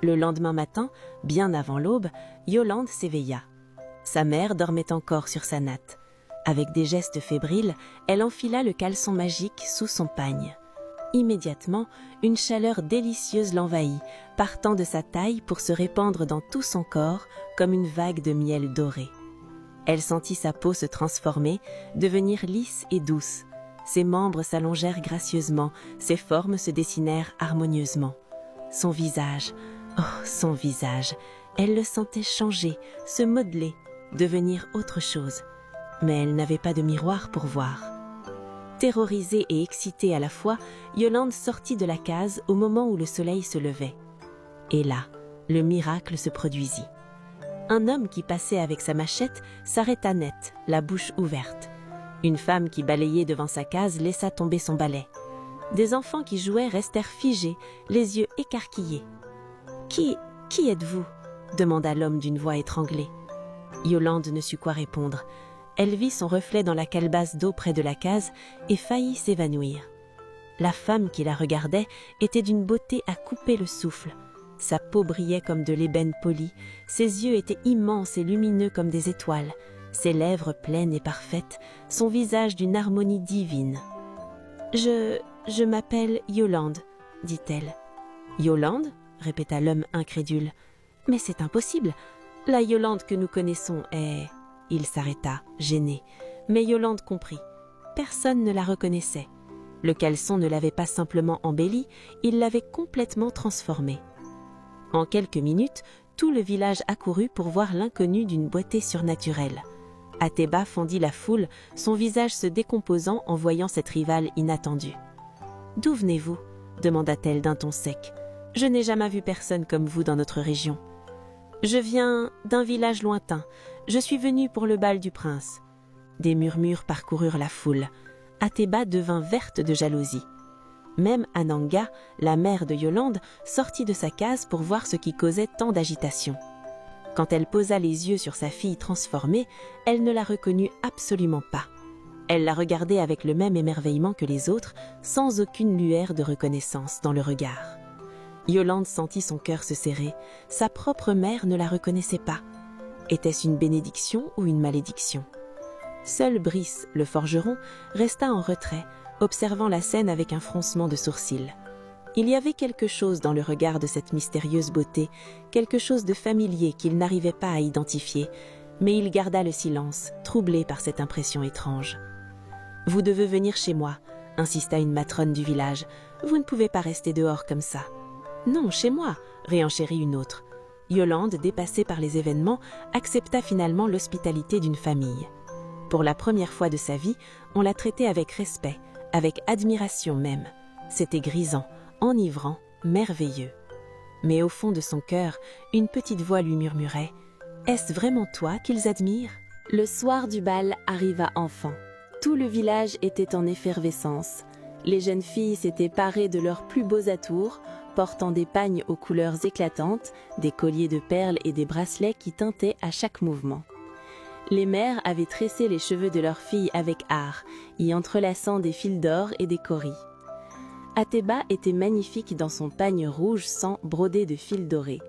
Le lendemain matin, bien avant l'aube, Yolande s'éveilla. Sa mère dormait encore sur sa natte. Avec des gestes fébriles, elle enfila le caleçon magique sous son pagne. Immédiatement, une chaleur délicieuse l'envahit, partant de sa taille pour se répandre dans tout son corps comme une vague de miel doré. Elle sentit sa peau se transformer, devenir lisse et douce. Ses membres s'allongèrent gracieusement, ses formes se dessinèrent harmonieusement. Son visage, oh son visage, elle le sentait changer, se modeler, devenir autre chose. Mais elle n'avait pas de miroir pour voir. Terrorisée et excitée à la fois, Yolande sortit de la case au moment où le soleil se levait. Et là, le miracle se produisit. Un homme qui passait avec sa machette s'arrêta net, la bouche ouverte. Une femme qui balayait devant sa case laissa tomber son balai. Des enfants qui jouaient restèrent figés, les yeux écarquillés. « Qui êtes-vous » demanda l'homme d'une voix étranglée. Yolande ne sut quoi répondre. Elle vit son reflet dans la calebasse d'eau près de la case et faillit s'évanouir. La femme qui la regardait était d'une beauté à couper le souffle. Sa peau brillait comme de l'ébène poli, ses yeux étaient immenses et lumineux comme des étoiles, ses lèvres pleines et parfaites, son visage d'une harmonie divine. « Je m'appelle Yolande, dit-elle. « Yolande ?» répéta l'homme incrédule. « Mais c'est impossible. La Yolande que nous connaissons est... » Il s'arrêta, gêné. Mais Yolande comprit. Personne ne la reconnaissait. Le caleçon ne l'avait pas simplement embellie, il l'avait complètement transformée. En quelques minutes, tout le village accourut pour voir l'inconnu d'une beauté surnaturelle. Athéba fendit la foule, son visage se décomposant en voyant cette rivale inattendue. « D'où venez-vous » demanda-t-elle d'un ton sec. « Je n'ai jamais vu personne comme vous dans notre région. »« Je viens d'un village lointain. Je suis venue pour le bal du prince. » Des murmures parcoururent la foule. Athéba devint verte de jalousie. Même Ananga, la mère de Yolande, sortit de sa case pour voir ce qui causait tant d'agitation. Quand elle posa les yeux sur sa fille transformée, elle ne la reconnut absolument pas. Elle la regardait avec le même émerveillement que les autres, sans aucune lueur de reconnaissance dans le regard. Yolande sentit son cœur se serrer. Sa propre mère ne la reconnaissait pas. Était-ce une bénédiction ou une malédiction? Seul Brice, le forgeron, resta en retrait, observant la scène avec un froncement de sourcils. Il y avait quelque chose dans le regard de cette mystérieuse beauté, quelque chose de familier qu'il n'arrivait pas à identifier, mais il garda le silence, troublé par cette impression étrange. « Vous devez venir chez moi » insista une matrone du village. « Vous ne pouvez pas rester dehors comme ça. »« Non, chez moi » réenchérit une autre. Yolande, dépassée par les événements, accepta finalement l'hospitalité d'une famille. Pour la première fois de sa vie, on la traitait avec respect, avec admiration même. C'était grisant, enivrant, merveilleux. Mais au fond de son cœur, une petite voix lui murmurait « Est-ce vraiment toi qu'ils admirent ?» Le soir du bal arriva enfin. Tout le village était en effervescence. Les jeunes filles s'étaient parées de leurs plus beaux atours, portant des pagnes aux couleurs éclatantes, des colliers de perles et des bracelets qui tintaient à chaque mouvement. Les mères avaient tressé les cheveux de leurs filles avec art, y entrelaçant des fils d'or et des cauris. Athéba était magnifique dans son pagne rouge sang brodé de fils dorés.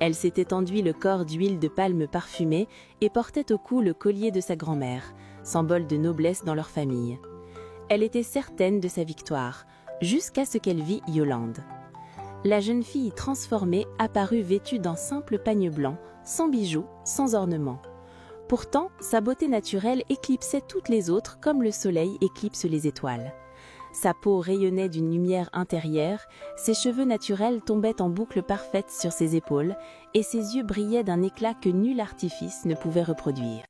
Elle s'était enduit le corps d'huile de palme parfumée et portait au cou le collier de sa grand-mère, symbole de noblesse dans leur famille. Elle était certaine de sa victoire, jusqu'à ce qu'elle vit Yolande. La jeune fille transformée apparut vêtue d'un simple pagne blanc, sans bijoux, sans ornements. Pourtant, sa beauté naturelle éclipsait toutes les autres comme le soleil éclipse les étoiles. Sa peau rayonnait d'une lumière intérieure, ses cheveux naturels tombaient en boucles parfaites sur ses épaules et ses yeux brillaient d'un éclat que nul artifice ne pouvait reproduire.